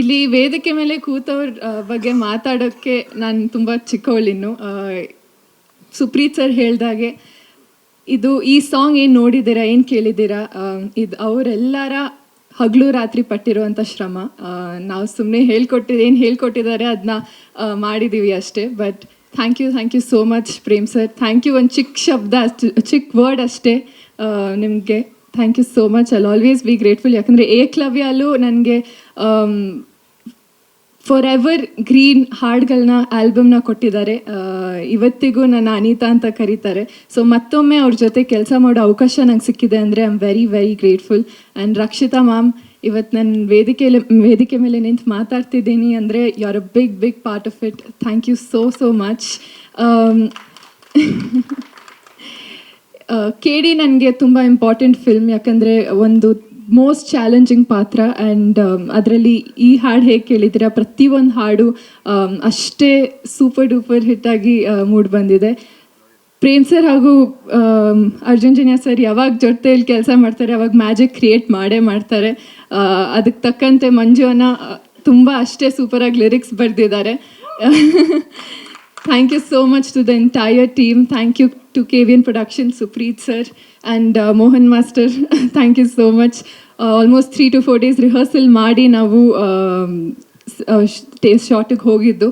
ಇಲ್ಲಿ ವೇದಿಕೆ ಮೇಲೆ ಕೂತವ್ರ ಬಗ್ಗೆ ಮಾತಾಡೋಕ್ಕೆ ನಾನು ತುಂಬ ಚಿಕ್ಕವಳಿನ್ನು. ಸುಪ್ರೀತ್ ಸರ್ ಹೇಳ್ದಾಗೆ ಈ ಸಾಂಗ್ ಏನು ನೋಡಿದ್ದೀರಾ, ಏನು ಕೇಳಿದ್ದೀರಾ, ಇದು ಅವರೆಲ್ಲರ ಹಗಲು ರಾತ್ರಿ ಪಟ್ಟಿರುವಂಥ ಶ್ರಮ. ನಾವು ಸುಮ್ಮನೆ ಏನು ಹೇಳ್ಕೊಟ್ಟಿದ್ದಾರೆ ಅದನ್ನ ಮಾಡಿದ್ದೀವಿ ಅಷ್ಟೇ. But thank you so much Prem sir. Thank you. ಒಂದು ಚಿಕ್ಕ ಶಬ್ದ, ಚಿಕ್ಕ ವರ್ಡ್ ಅಷ್ಟೇ ನಿಮಗೆ. Thank you so much. I'll always be grateful. ಯಾಕಂದರೆ ಏಕಲವ್ಯಲ್ಲೂ ನನಗೆ ಫಾರ್ ಎವರ್ ಗ್ರೀನ್ ಹಾಡುಗಳನ್ನ ಆಲ್ಬಮ್ನ ಕೊಟ್ಟಿದ್ದಾರೆ. ಇವತ್ತಿಗೂ ನನ್ನ ಅನಿತಾ ಅಂತ ಕರೀತಾರೆ. ಸೊ ಮತ್ತೊಮ್ಮೆ ಅವ್ರ ಜೊತೆ ಕೆಲಸ ಮಾಡೋ ಅವಕಾಶ ನಂಗೆ ಸಿಕ್ಕಿದೆ ಅಂದರೆ I am very very grateful. And Rakshita ma'am, ಇವತ್ತು ನಾನು ವೇದಿಕೆ ಮೇಲೆ ನಿಂತು ಮಾತಾಡ್ತಿದ್ದೀನಿ ಅಂದರೆ you are a big part of it. Thank you so much. KD ನನಗೆ ತುಂಬ ಇಂಪಾರ್ಟೆಂಟ್ ಫಿಲ್ಮ್. ಯಾಕಂದರೆ ಒಂದು ಮೋಸ್ಟ್ ಚಾಲೆಂಜಿಂಗ್ ಪಾತ್ರ. ಆ್ಯಂಡ್ ಅದರಲ್ಲಿ ಈ ಹಾಡು ಹೇಗೆ ಕೇಳಿದ್ದೀರಾ, ಪ್ರತಿಯೊಂದು ಹಾಡು ಅಷ್ಟೇ ಸೂಪರ್ ಡೂಪರ್ ಹಿಟ್ಟಾಗಿ ಮೂಡಿ ಬಂದಿದೆ. ಪ್ರೇಮ್ ಸರ್ ಹಾಗೂ ಅರ್ಜುನ್ ಜನ್ಯ ಸರ್ ಯಾವಾಗ ಜೊತೆಯಲ್ಲಿ ಕೆಲಸ ಮಾಡ್ತಾರೆ ಅವಾಗ ಮ್ಯಾಜಿಕ್ ಕ್ರಿಯೇಟ್ ಮಾಡ್ತಾರೆ. ಅದಕ್ಕೆ ತಕ್ಕಂತೆ ಮಂಜು ಅನ್ನ ತುಂಬ ಅಷ್ಟೇ ಸೂಪರಾಗಿ ಲಿರಿಕ್ಸ್ ಬರೆದಿದ್ದಾರೆ. Thank you so much to the entire team. Thank you to KVN Production, Supreet sir and Mohan Master. Thank you so much. Almost 3 to 4 days rehearsal ಮಾಡಿ ನಾವು ಶಾರ್ಟಿಗೆ ಹೋಗಿದ್ದು.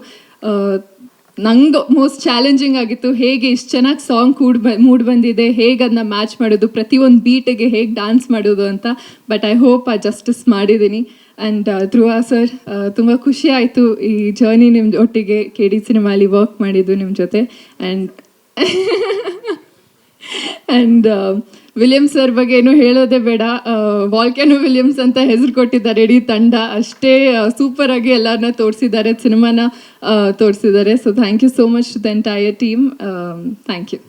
ನಂಗೆ ಮೋಸ್ಟ್ ಚಾಲೆಂಜಿಂಗ್ ಆಗಿತ್ತು. ಹೇಗೆ ಇಷ್ಟು ಚೆನ್ನಾಗಿ ಸಾಂಗ್ ಮೂಡ್ ಬಂದಿದೆ, ಹೇಗೆ ಅದನ್ನ ಮ್ಯಾಚ್ ಮಾಡೋದು, ಪ್ರತಿಯೊಂದು ಬೀಟಿಗೆ ಹೇಗೆ ಡ್ಯಾನ್ಸ್ ಮಾಡೋದು ಅಂತ. ಬಟ್ ಐ ಹೋಪ್ ಆ ಜಸ್ಟಿಸ್ ಮಾಡಿದ್ದೀನಿ. ಆ್ಯಂಡ್ ಧ್ರುವ ಸರ್, ತುಂಬ ಖುಷಿ ಆಯಿತು ಈ ಜರ್ನಿ ನಿಮ್ಮ ಒಟ್ಟಿಗೆ KD ಸಿನಿಮಾಲಿ ವರ್ಕ್ ಮಾಡಿದ್ದು ನಿಮ್ಮ ಜೊತೆ. ಆ್ಯಂಡ್ ವಿಲಿಯಮ್ಸ್ ಸರ್ ಬಗ್ಗೆ ಏನು ಹೇಳೋದೇ ಬೇಡ. ವಾಲ್ಕ್ಯಾನೋ ವಿಲಿಯಮ್ಸ್ ಅಂತ ಹೆಸರು ಕೊಟ್ಟಿದ್ದಾರೆ ಇಡೀ ತಂಡ. ಅಷ್ಟೇ ಸೂಪರಾಗಿ ಎಲ್ಲರನ್ನ ತೋರಿಸಿದ್ದಾರೆ, ಸಿನಿಮಾನ ತೋರಿಸಿದ್ದಾರೆ. So thank you so much to the entire team. Thank you.